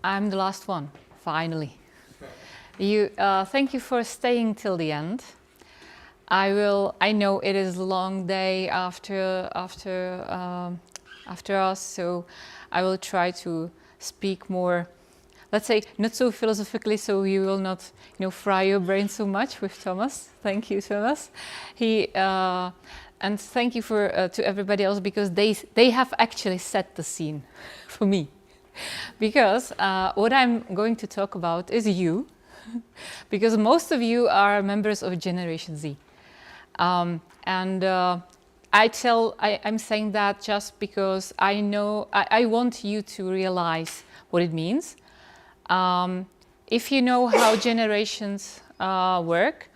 I'm the last one, finally. Thank you for staying till the end. I know it is a long day after us, so I will try to speak more, let's say, not so philosophically, so you will not, fry your brain so much with Thomas. Thank you, Thomas. And thank you to everybody else, because they have actually set the scene for me. Because what I'm going to talk about is you, because most of you are members of Generation Z. I'm saying that just because I know, I want you to realize what it means. If you know how generations work,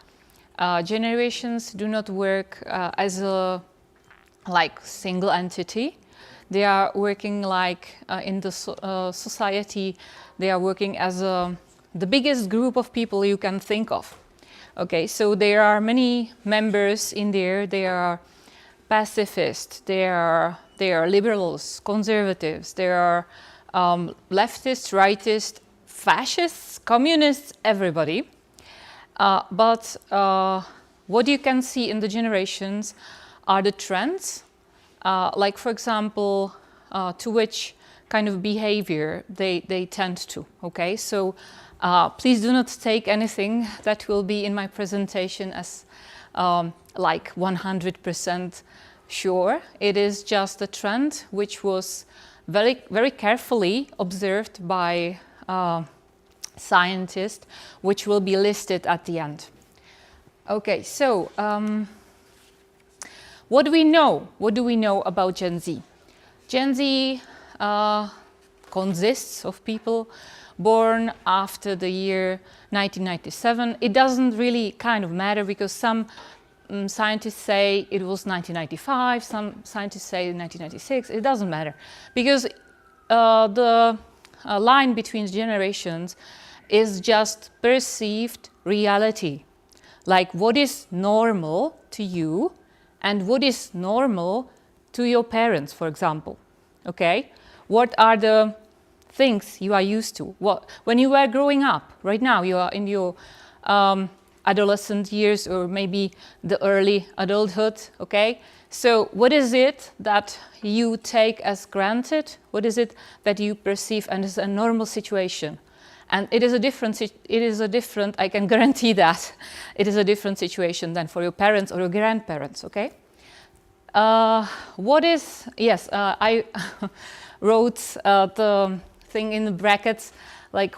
generations do not work as a single entity. They are working in the society. They are working as the biggest group of people you can think of. Okay, so there are many members in there. They are pacifists. They are liberals, conservatives. There are leftists, rightists, fascists, communists, everybody. But what you can see in the generations are the trends, for example, to which kind of behavior they tend to, okay? So please do not take anything that will be in my presentation as 100% sure. It is just a trend which was very, very carefully observed by scientists, which will be listed at the end. Okay, so what do we know? What do we know about Gen Z? Gen Z consists of people born after the year 1997. It doesn't really kind of matter, because some scientists say it was 1995, some scientists say 1996. It doesn't matter, because the line between generations is just perceived reality, like what is normal to you and what is normal to your parents, for example. Okay, what are the things you are used to? When you were growing up, right now you are in your adolescent years, or maybe the early adulthood. Okay, so what is it that you take as granted? What is it that you perceive as a normal situation? And it is a different, I can guarantee that, it is a different situation than for your parents or your grandparents, okay? I wrote the thing in the brackets,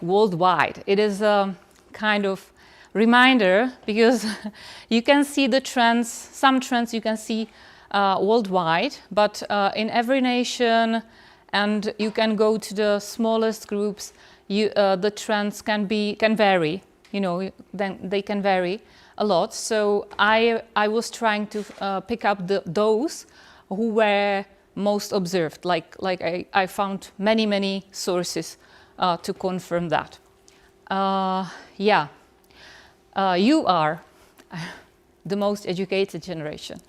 worldwide. It is a kind of reminder, because you can see the trends, some trends you can see worldwide, but in every nation, and you can go to the smallest groups, the trends can vary. Then they can vary a lot. So I was trying to pick up those who were most observed. I found many sources to confirm that. You are the most educated generation.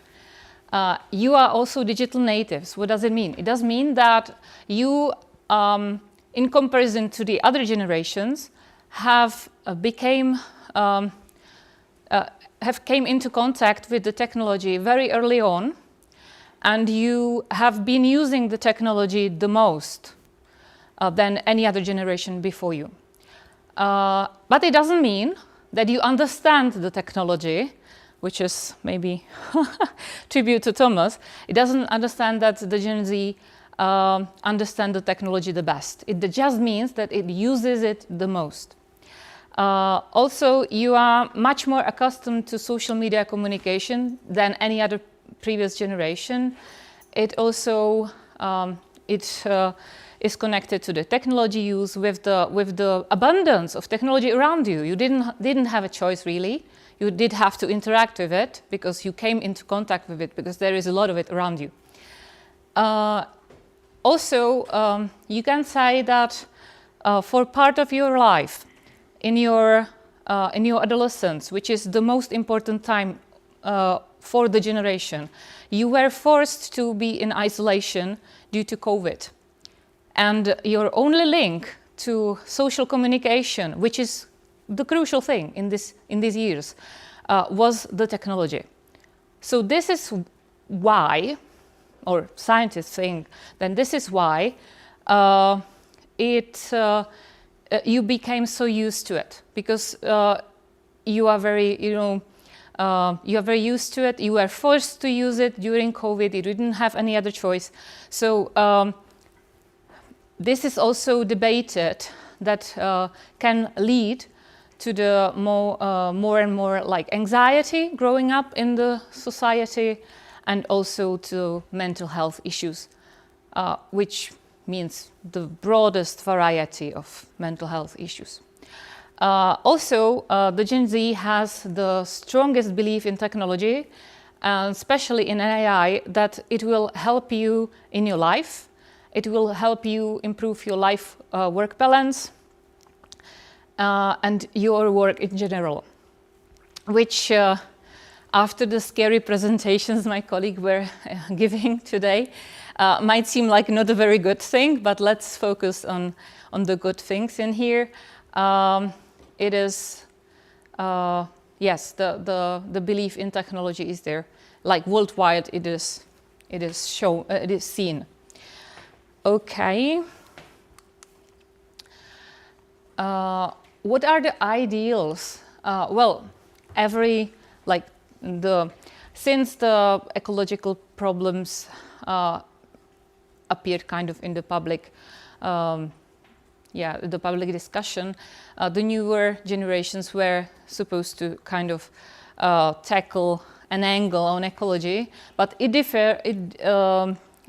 You are also digital natives. What does it mean? It does mean that you, in comparison to the other generations, have came into contact with the technology very early on, and you have been using the technology the most than any other generation before you. But it doesn't mean that you understand the technology, which is maybe tribute to Thomas. It doesn't understand that the Gen Z understand the technology the best. It just means that it uses it the most. Also, you are much more accustomed to social media communication than any other previous generation. It also is connected to the technology use with the abundance of technology around you. You didn't have a choice, really. You did have to interact with it because you came into contact with it, because there is a lot of it around you. Also, you can say that for part of your life, in your adolescence, which is the most important time for the generation, you were forced to be in isolation due to COVID. And your only link to social communication, which is the crucial thing in these years, was the technology. So this is why, or scientists think, then this is why you became so used to it, because you are very, you are very used to it. You were forced to use it during COVID. You didn't have any other choice. So this is also debated that can lead to the more and more like anxiety growing up in the society, and also to mental health issues, which means the broadest variety of mental health issues. Also, the Gen Z has the strongest belief in technology, especially in AI, that it will help you in your life. It will help you improve your life-work balance and your work in general, which after the scary presentations my colleagues were giving today, might seem like not a very good thing, but let's focus on the good things in here. It is, yes, the belief in technology is there. Like worldwide, it is seen. Okay. What are the ideals? Well, since the ecological problems appeared kind of in the public, the public discussion, the newer generations were supposed to kind of tackle an angle on ecology, but it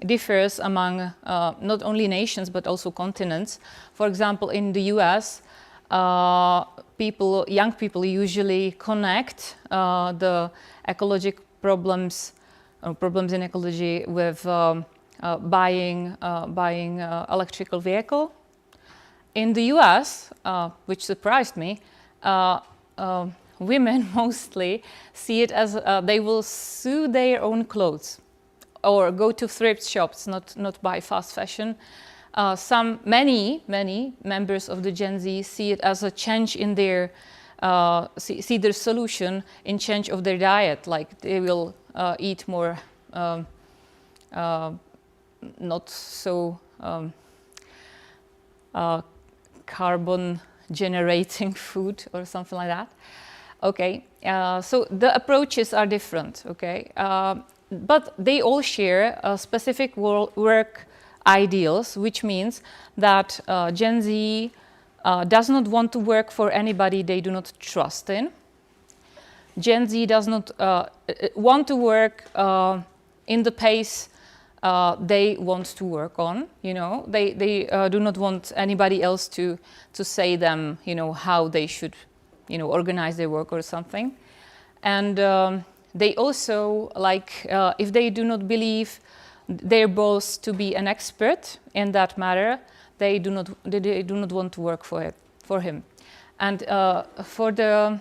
differs among not only nations but also continents. For example, in the US, young people usually connect the ecological problems in ecology with buying electrical vehicle. In the US, which surprised me, women mostly see it as they will sew their own clothes or go to thrift shops, not buy fast fashion. Many members of the Gen Z see it as a change in their, see their solution in change of their diet, like they will eat more not so carbon generating food or something like that. Okay, so the approaches are different, okay, but they all share specific work ideals, which means that Gen Z does not want to work for anybody they do not trust in. Gen Z does not want to work in the pace they want to work on. You know, they do not want anybody else to say them, you know, how they should, you know, organize their work or something. And they also, like, if they do not believe their boss to be an expert in that matter, they do not want to work for him. And for the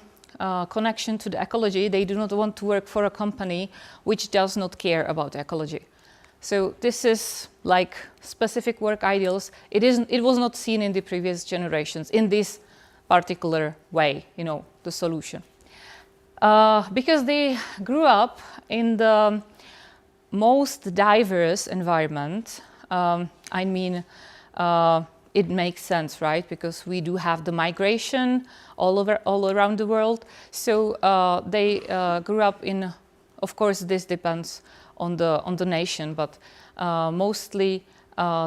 connection to the ecology, they do not want to work for a company which does not care about ecology. So this is like specific work ideals. It was not seen in the previous generations in this particular way, you know, the solution. Because they grew up in the most diverse environment. I mean, it makes sense, right? Because we do have the migration all around the world. So they grew up in, of course, this depends on the nation, but mostly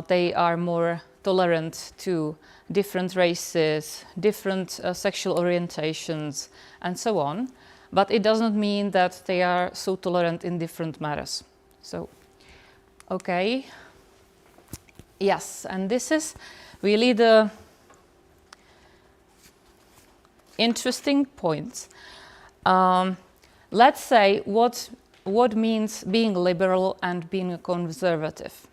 they are more tolerant to different races, different sexual orientations, and so on. But it does not mean that they are so tolerant in different matters. So, okay. Yes, and this is really the interesting point. Let's say what means being liberal and being conservative.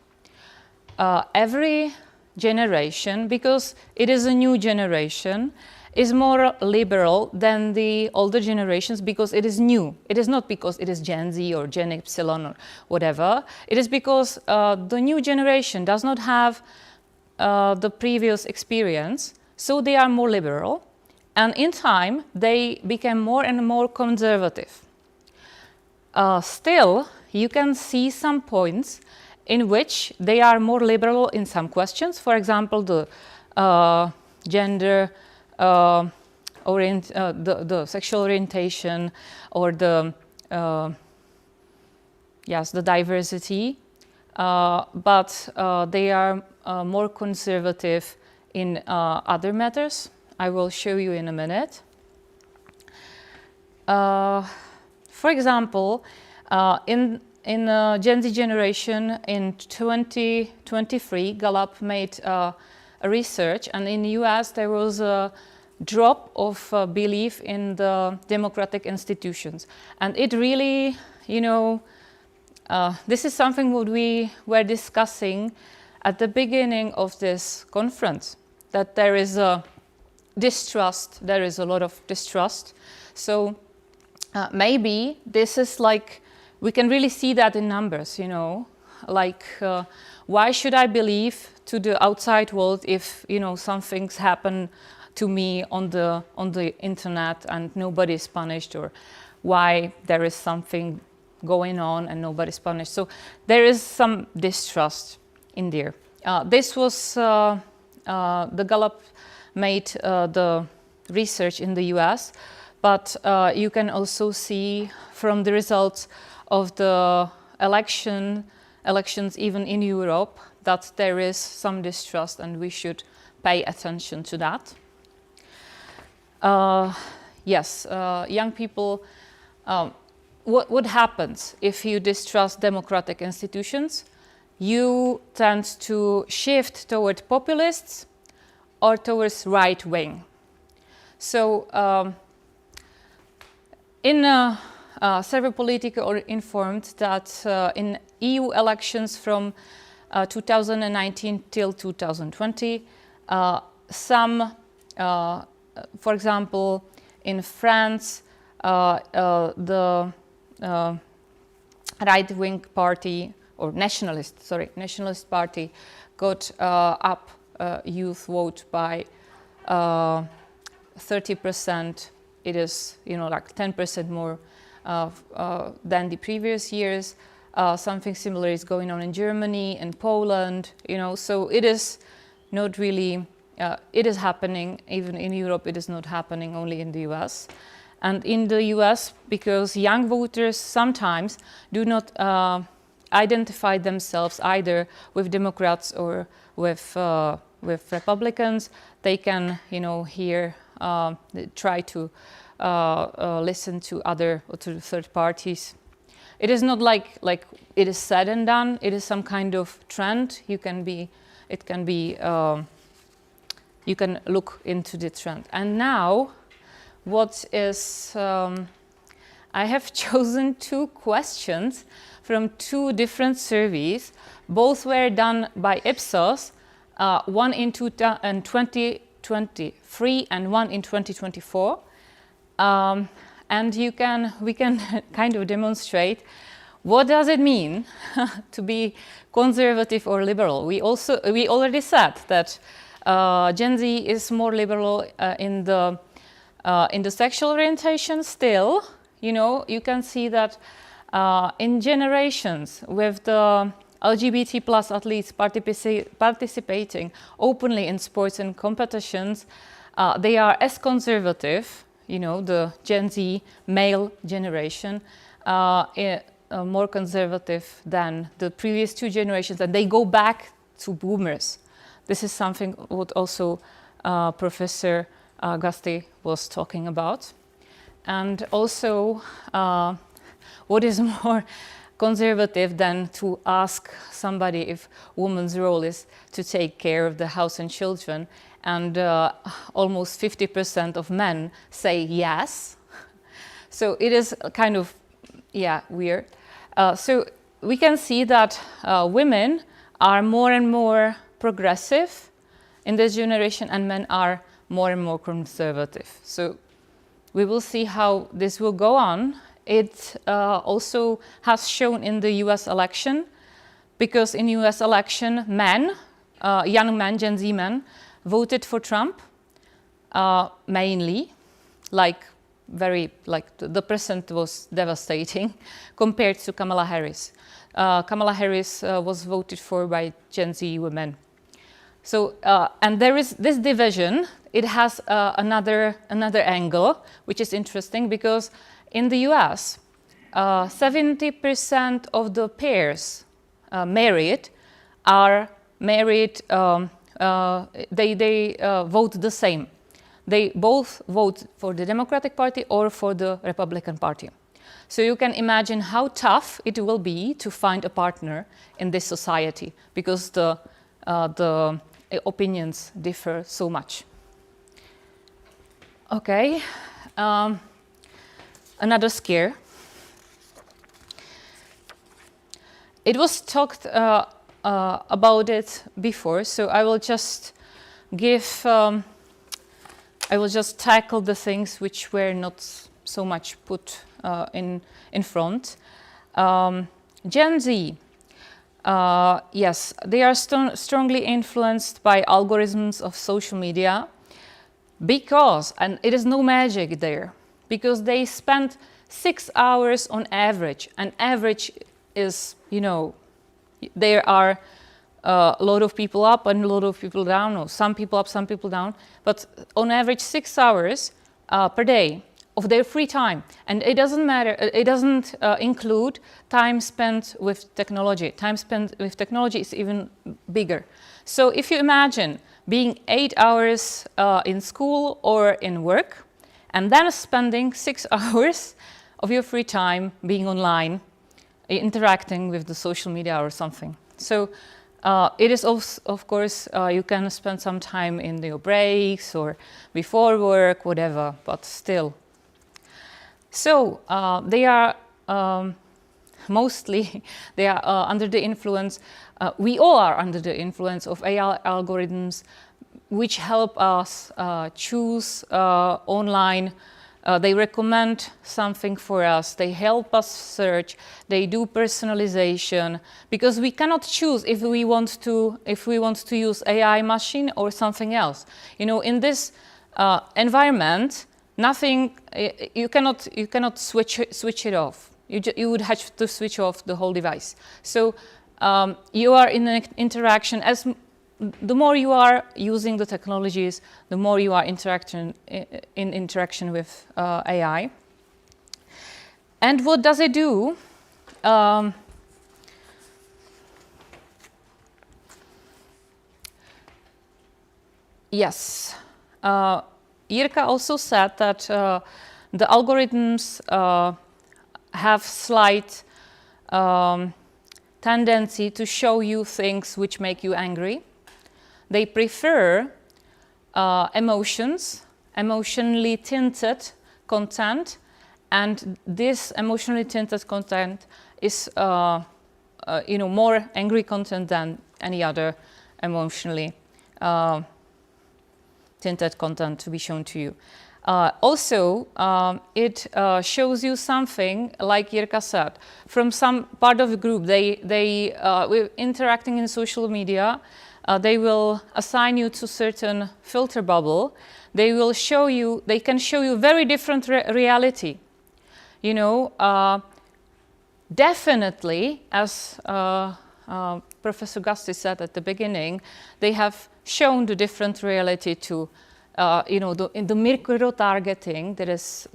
Every generation, because it is a new generation, is more liberal than the older generations because it is new. It is not because it is Gen Z or Gen Epsilon or whatever. It is because the new generation does not have the previous experience, so they are more liberal, and in time they became more and more conservative. Still, you can see some points in which they are more liberal in some questions. For example, the gender, the sexual orientation, or the the diversity. But they are more conservative in other matters. I will show you in a minute. For example, in Gen Z generation in 2023, Gallup made a research, and in the US there was a drop of belief in the democratic institutions. And it really, this is something what we were discussing at the beginning of this conference, that there is a distrust, there is a lot of distrust. So maybe this is like, we can really see that in numbers, like why should I believe to the outside world if, some things happen to me on the internet and nobody is punished, or why there is something going on and nobody's punished. So there is some distrust in there. This was the Gallup made the research in the US, but you can also see from the results of the elections even in Europe that there is some distrust, and we should pay attention to that. Young people, what happens if you distrust democratic institutions? You tend to shift toward populists or towards right wing. So several political are informed that in EU elections from 2019 till 2020, for example, in France, the right-wing party, or nationalist party, got up youth vote by 30%. It is, like 10% more than the previous years. Something similar is going on in Germany and Poland, so it is not really, it is happening even in Europe. It is not happening only in the US. And in the US, because young voters sometimes do not identify themselves either with Democrats or with Republicans, they can, try to listen to to third parties. It is not like it is said and done. It is some kind of trend. You can look into the trend. And now, what is? I have chosen two questions from two different surveys. Both were done by Ipsos. One in 2023 and one in 2024. And we can kind of demonstrate what does it mean to be conservative or liberal. We already said that Gen Z is more liberal in the sexual orientation. Still, you can see that in generations with the LGBT plus athletes participating openly in sports and competitions, they are as conservative, the Gen Z male generation, more conservative than the previous two generations, and they go back to boomers. This is something what also Professor Gasti was talking about. And also, what is more conservative than to ask somebody if woman's role is to take care of the house and children, and almost 50% of men say yes. So it is kind of, weird. So we can see that women are more and more progressive in this generation, and men are more and more conservative. So we will see how this will go on. It also has shown in the US election, because in US election, men, young men, Gen Z men, voted for Trump mainly, like the percent was devastating compared to Kamala Harris. Kamala Harris was voted for by Gen Z women. So, and there is this division. It has another angle, which is interesting because in the US, 70% of the pairs married are married. They vote the same. They both vote for the Democratic Party or for the Republican Party. So you can imagine how tough it will be to find a partner in this society because the opinions differ so much. Okay, another scare. It was talked about it before, so I will just tackle the things which were not so much put in front. Gen Z, yes, they are strongly influenced by algorithms of social media because, and it is no magic there, because they spend 6 hours on average, and average is, you know, there are a lot of people up and a lot of people down, or some people up, some people down, but on average 6 hours per day of their free time. And it doesn't matter, it doesn't include time spent with technology. Time spent with technology is even bigger. So if you imagine being 8 hours in school or in work, and then spending 6 hours of your free time being online, interacting with the social media or something. So it is also, of course, you can spend some time in your breaks or before work, whatever, but still. So they are mostly, they are under the influence, we all are under the influence of AI algorithms which help us choose online. They recommend something for us, they help us search, they do personalization, because we cannot choose if we want to use AI machine or something else. You know, in this environment, nothing, you cannot switch it off. You would have to switch off the whole device. So you are in an interaction. The more you are using the technologies, the more you are in interaction with AI. And what does it do? Yes. Jirka also said that the algorithms have slight tendency to show you things which make you angry. They prefer emotionally tinted content, and this emotionally tinted content is more angry content than any other emotionally tinted content to be shown to you. Also, it shows you something, like Jirka said, from some part of the group. We're interacting in social media. They will assign you to certain filter bubble. They can show you very different reality. You know, definitely, as Professor Gasti said at the beginning, they have shown the different reality to, in the micro-targeting that is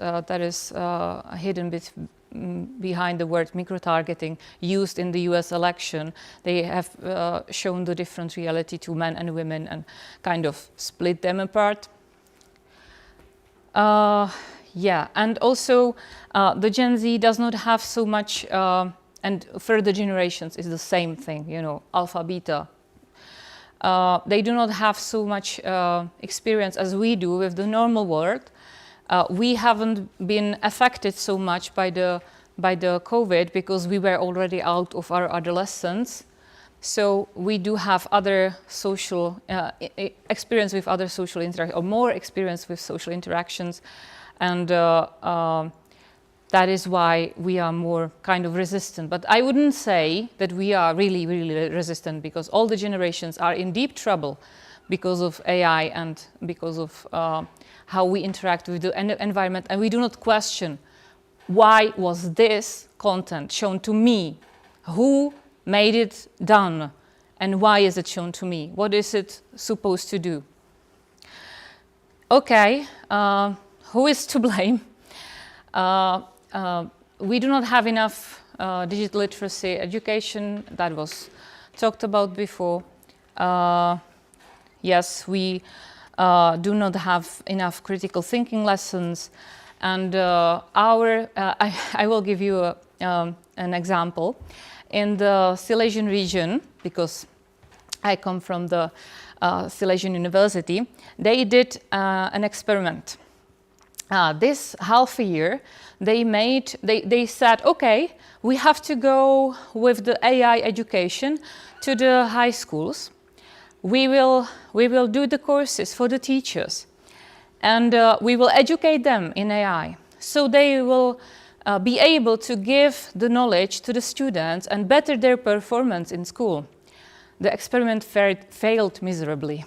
hidden behind the word micro-targeting used in the US election. They have shown the different reality to men and women and kind of split them apart. Yeah, and also the Gen Z does not have so much, and further generations is the same thing, you know, alpha, beta. They do not have so much experience as we do with the normal world. We haven't been affected so much by the COVID because we were already out of our adolescence. So we do have other social experience with other social interactions, or more experience with social interactions, and that is why we are more kind of resistant. But I wouldn't say that we are really, really resistant, because all the generations are in deep trouble because of AI and because of how we interact with the environment. And we do not question, why was this content shown to me? Who made it done? And why is it shown to me? What is it supposed to do? Okay, who is to blame? We do not have enough digital literacy education. That was talked about before. Yes, we do not have enough critical thinking lessons. And I will give you an example. In the Silesian region, because I come from the Silesian University, they did an experiment. This half a year, they said, okay, we have to go with the AI education to the high schools. We will do the courses for the teachers, and we will educate them in AI. So they will be able to give the knowledge to the students and better their performance in school. The experiment failed miserably.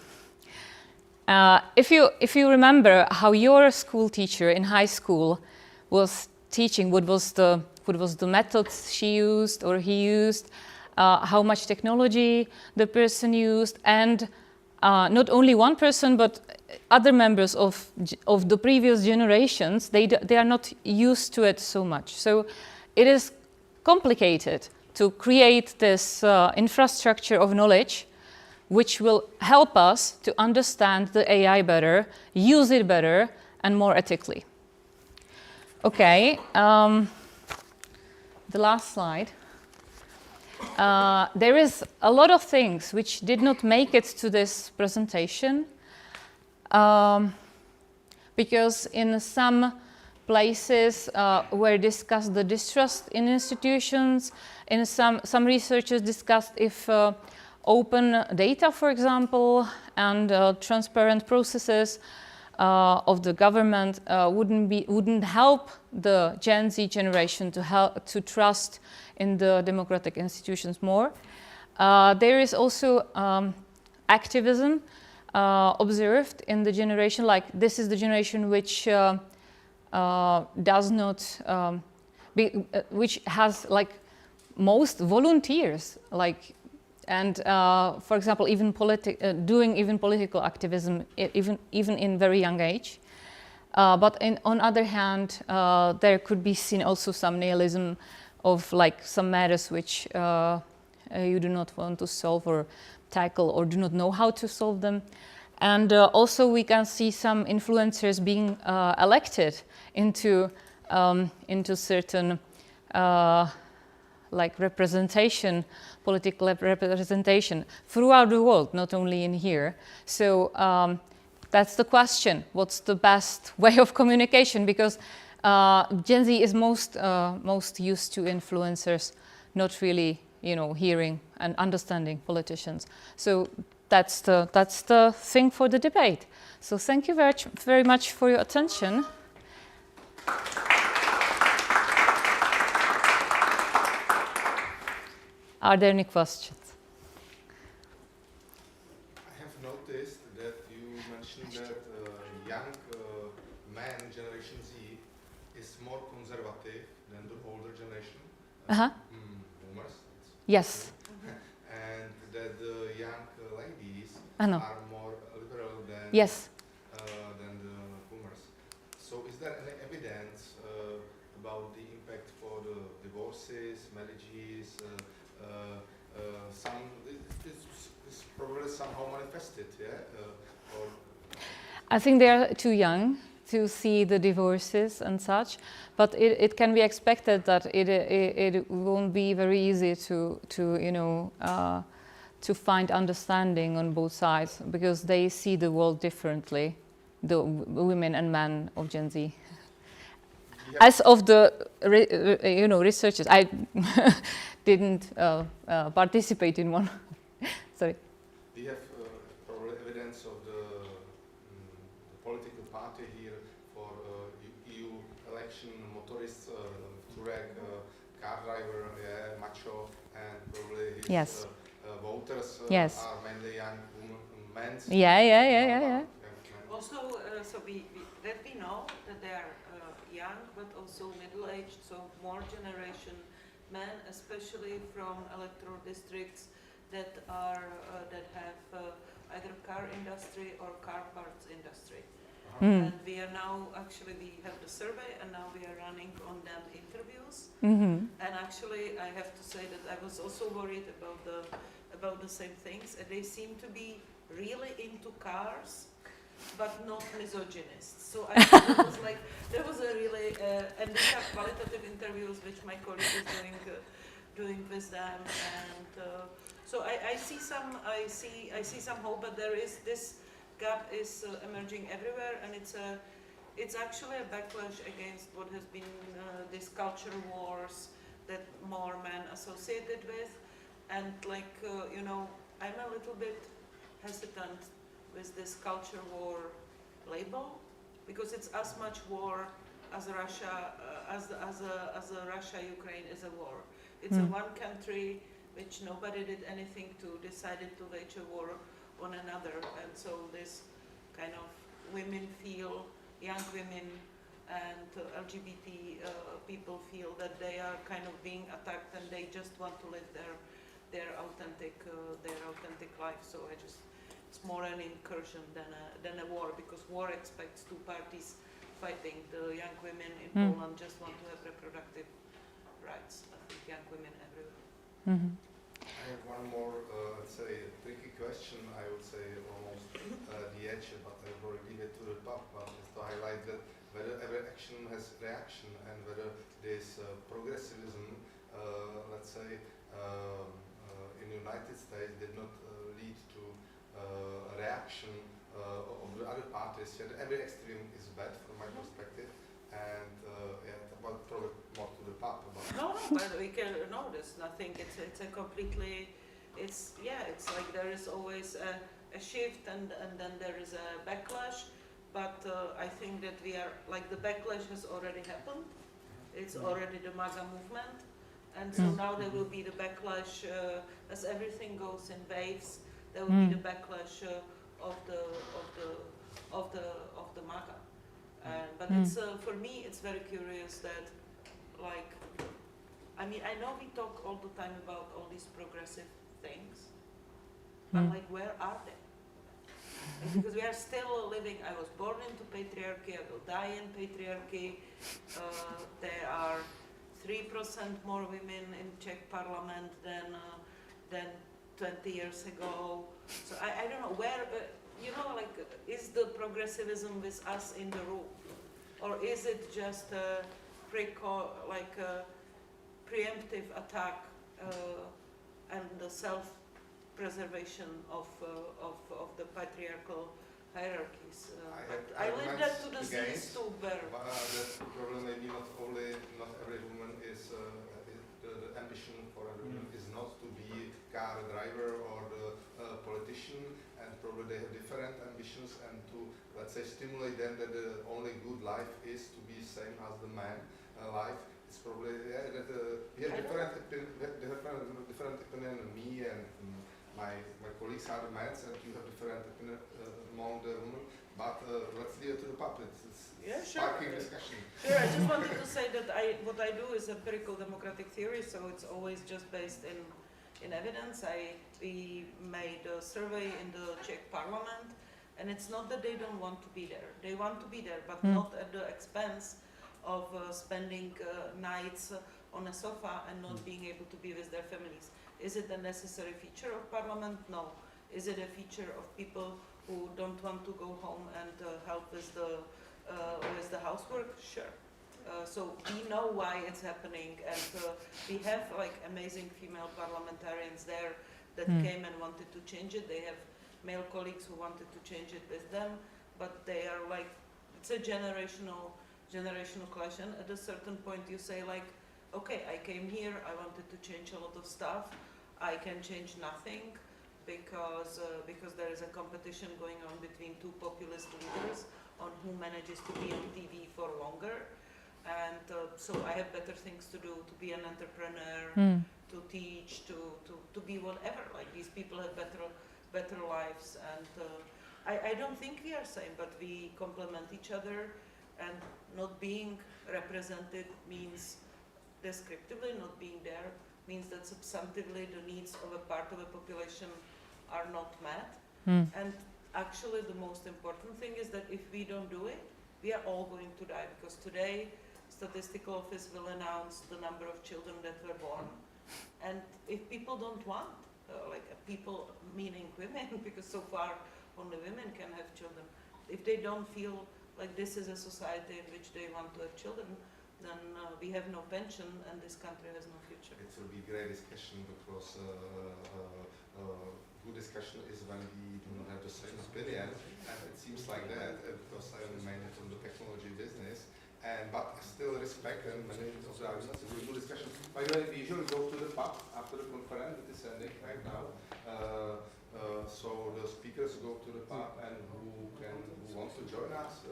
If you remember how your school teacher in high school was teaching, what was the methods she used or he used, how much technology the person used, and not only one person but other members of the previous generations, they are not used to it so much. So it is complicated to create this infrastructure of knowledge which will help us to understand the AI better, use it better, and more ethically. Okay, the last slide. There is a lot of things which did not make it to this presentation, because in some places were discussed the distrust in institutions. In some researchers discussed if open data, for example, and transparent processes of the government wouldn't help the Gen Z generation to trust in the democratic institutions more. There is also activism observed in the generation. Like, this is the generation which does not, which has like most volunteers, like, and for example, even doing political activism, even in very young age. But on other hand, there could be seen also some nihilism of like some matters which you do not want to solve or tackle or do not know how to solve them. And also we can see some influencers being elected into certain like representation, political representation throughout the world, not only in here. So that's the question. What's the best way of communication? Because Gen Z is most used to influencers, not really, hearing and understanding politicians. So that's the thing for the debate. So thank you very much for your attention. Are there any questions? I have noticed that you mentioned that young man, Generation Z, is more conservative than the older generation. Boomers. Yes. And that the young ladies I know. are more liberal than Yes. Than the boomers. So is there any evidence about the impact for the divorces, marriages? It's probably somehow manifested, yeah? I think they are too young to see the divorces and such, but it can be expected that it won't be very easy to find understanding on both sides, because they see the world differently, the women and men of Gen Z. Yeah. As of the researchers, I didn't participate in one. Sorry. Do you have probably evidence of the political political party here for EU election, motorists, Turek, car driver, macho, and probably his voters are mainly young men. Yeah. Also, so we know that they are young, but also middle-aged, so more generation men, especially from electoral districts that have either car industry or car parts industry. And we are now, actually, we have the survey, and now we are running on them interviews. And actually, I have to say that I was also worried about the same things. And they seem to be really into cars, but not misogynists. So I thought it was like, there was a really, and we have qualitative interviews which my colleague is doing with them, and so I see some hope, but there is this gap is emerging everywhere, and it's actually a backlash against what has been these culture wars that more men associated with, and like I'm a little bit hesitant with this culture war label, because it's as much war as Russia, as a Russia-Ukraine is a war. It's a one country which nobody did anything to, decided to wage a war on another, and so this kind of women feel, young women and LGBT people feel that they are kind of being attacked, and they just want to live their authentic life. So it's more an incursion than a war, because war expects two parties fighting. The young women in Poland just want to have reproductive rights. I think young women everywhere. I have one more, let's say, tricky question. I would say almost the edge, but I will leave it to the top. Just to highlight that whether every action has reaction, and whether this progressivism, let's say, in the United States did not lead to a reaction of the other parties. Yet every extreme is bad from my perspective, and but probably more to the pop. No, but we can know there's nothing. It's a completely. It's like there is always a shift, and then there is a backlash. But I think that we are like, the backlash has already happened. It's already the MAGA movement, and so now there will be the backlash as everything goes in waves. There will be the backlash of the MAGA. But it's for me, it's very curious that, like, I mean, I know we talk all the time about all these progressive things, but like, where are they? Because we are still living. I was born into patriarchy. I will die in patriarchy. There are 3% more women in Czech parliament than 20 years ago. So I don't know where. Like, is the progressivism with us in the room, or is it just a preemptive attack and the self-preservation of the patriarchal hierarchies? I leave that to the Scenes to bear. The problem maybe not every woman is the ambition for every woman is not to be car driver or the politician. Probably they have different ambitions, and to, let's say, stimulate them that the only good life is to be same as the man life. It's probably that we have different opinion than me, and my colleagues are the men, and you have different opinion among the women. But let's leave it to the public. It's sparking discussion. Sure. I just wanted to say that what I do is empirical democratic theory, so it's always just based in evidence. We made a survey in the Czech parliament, and it's not that they don't want to be there. They want to be there, but not at the expense of spending nights on a sofa and not being able to be with their families. Is it a necessary feature of parliament? No. Is it a feature of people who don't want to go home and help with the housework? Sure. So we know why it's happening, and we have like amazing female parliamentarians there that came and wanted to change it. They have male colleagues who wanted to change it with them, but they are like, it's a generational clash, and at a certain point you say like, okay, I came here, I wanted to change a lot of stuff, I can change nothing because there is a competition going on between two populist leaders on who manages to be on TV for longer. And so I have better things to do, to be an entrepreneur, to teach, to be whatever. Like these people have better lives. And I don't think we are same, but we complement each other. And not being represented means descriptively, not being there means that substantively the needs of a part of a population are not met. And actually the most important thing is that if we don't do it, we are all going to die, because today statistical office will announce the number of children that were born. And if people don't want, people meaning women, because so far only women can have children, if they don't feel like this is a society in which they want to have children, then we have no pension and this country has no future. It will be a great discussion, because good discussion is when we do not have the same opinion, and it seems like that, because I am mainly from the technology business, but I still respect and many of the arguments. It's a good discussion. By the way, we usually go to the pub after the conference. It is ending right now. So the speakers go to the pub, and who wants to join us,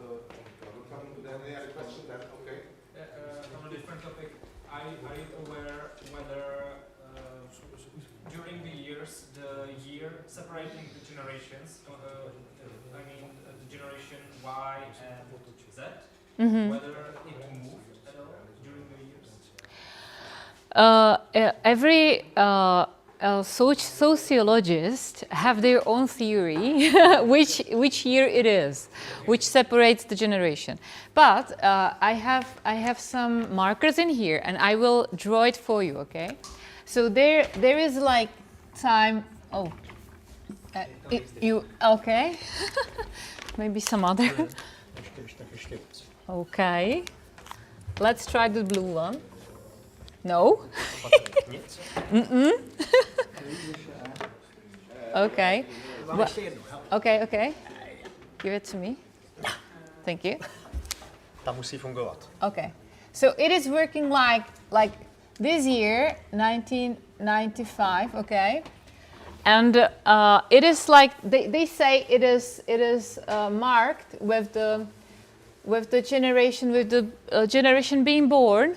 welcome to them. Any other questions? Okay. On a different topic, are you aware whether during the years, the year separating the generations, the generation Y and Z, whether it moved at all during the years? Every sociologist have their own theory which year it is, which separates the generation. But I have some markers in here, and I will draw it for you. Okay, so there is like time. Oh, you okay? Maybe some other. Okay, let's try the blue one. No. Okay. Okay. Give it to me. Thank you. Dat musí fungovat. Okay. So it is working like this year, 1995. Okay. And it is like they say it is marked with the generation being born.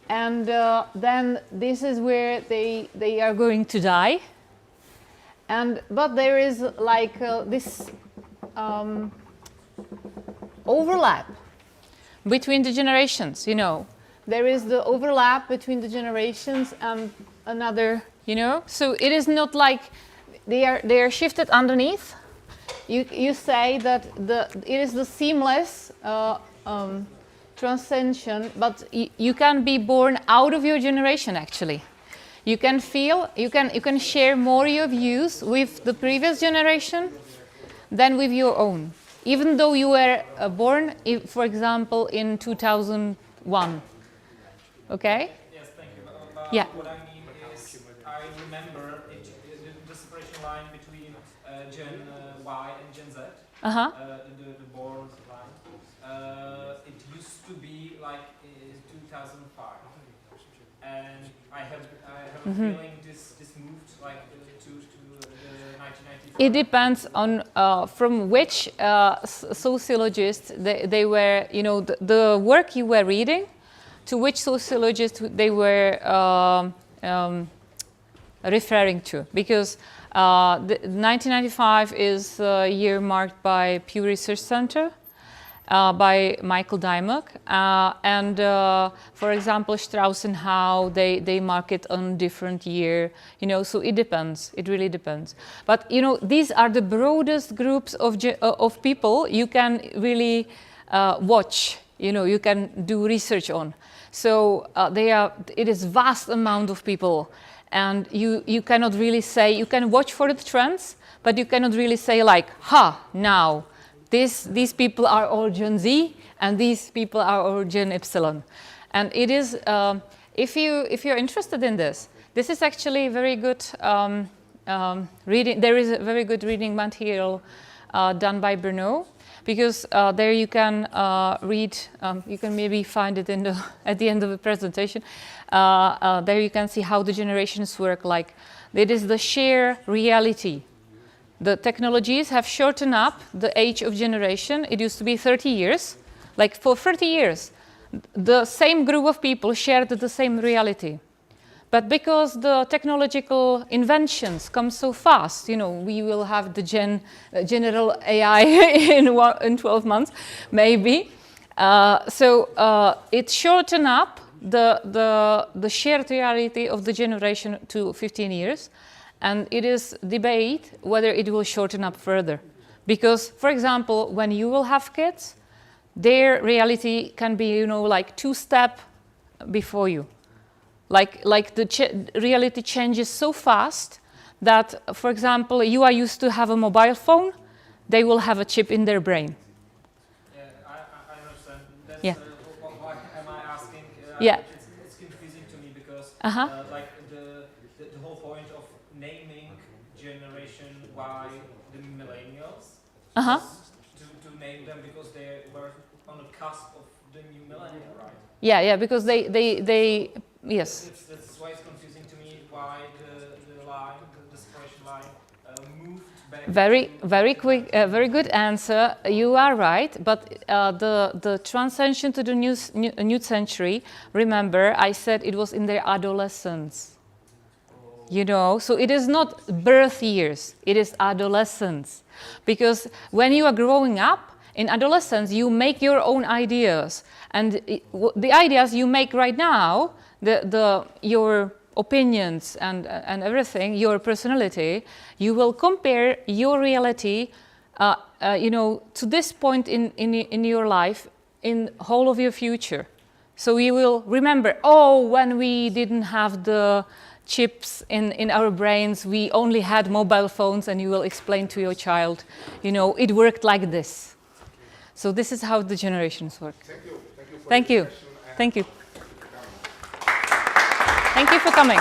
And then this is where they are going to die. But there is like this overlap between the generations, you know. There is the overlap between the generations and another, you know. So it is not like they are shifted underneath. You say that it is the seamless transcension, but you can be born out of your generation. Actually, you can feel, you can share more your views with the previous generation than with your own, even though you were born, for example, in 2001. Okay? Yes, thank you. But yeah. What I mean is, I remember the separation line between Gen Y and Gen Z, the born line. It used to be like 2005, and I have a feeling this moved like to the 1995. It depends on from which sociologists they were, you know, the work you were reading, to which sociologist they were referring to, because the 1995 is a year marked by Pew Research Center. By Michael Dymock, and for example, Strauss and Howe, they mark it on different year, you know. So it depends. It really depends. But you know, these are the broadest groups of people you can really watch. You know, you can do research on. So it is vast amount of people, and you cannot really say, you can watch for the trends, but you cannot really say like, now. These people are all Gen Z, and these people are all Gen Epsilon, and it is if you're interested in this is actually very good reading. There is a very good reading material done by Bruno, because there you can read. You can maybe find it at the end of the presentation. There you can see how the generations work. Like it is the sheer reality. The technologies have shortened up the age of generation. It used to be 30 years. Like for 30 years, the same group of people shared the same reality. But because the technological inventions come so fast, you know, we will have the general AI in 12 months, maybe. So it shortened up the shared reality of the generation to 15 years. And it is debate whether it will shorten up further. Because, for example, when you will have kids, their reality can be, you know, like 2 steps before you. Like the reality changes so fast that, for example, you are used to have a mobile phone, they will have a chip in their brain. Yeah, I understand. That's, Yeah. Why am I asking? Yeah. It's confusing to me because like the whole point of naming Generation Y the millennials was to name them because they were on the cusp of the new millennium, right? Yeah, because they yes. That's why it's confusing to me why the line, the separation line, moved back. Very quick, very good answer. You are right, but the transition to the new century. Remember, I said it was in their adolescence. You know, so it is not birth years; it is adolescence, because when you are growing up in adolescence, you make your own ideas, and the ideas you make right now. Your opinions and everything, your personality, you will compare your reality, you know, to this point in your life, in whole of your future. So you will remember, oh, when we didn't have the chips in our brains, we only had mobile phones, and you will explain to your child, you know, it worked like this. So this is how the generations work. Thank you. Thank you. Thank you. Thank you for coming.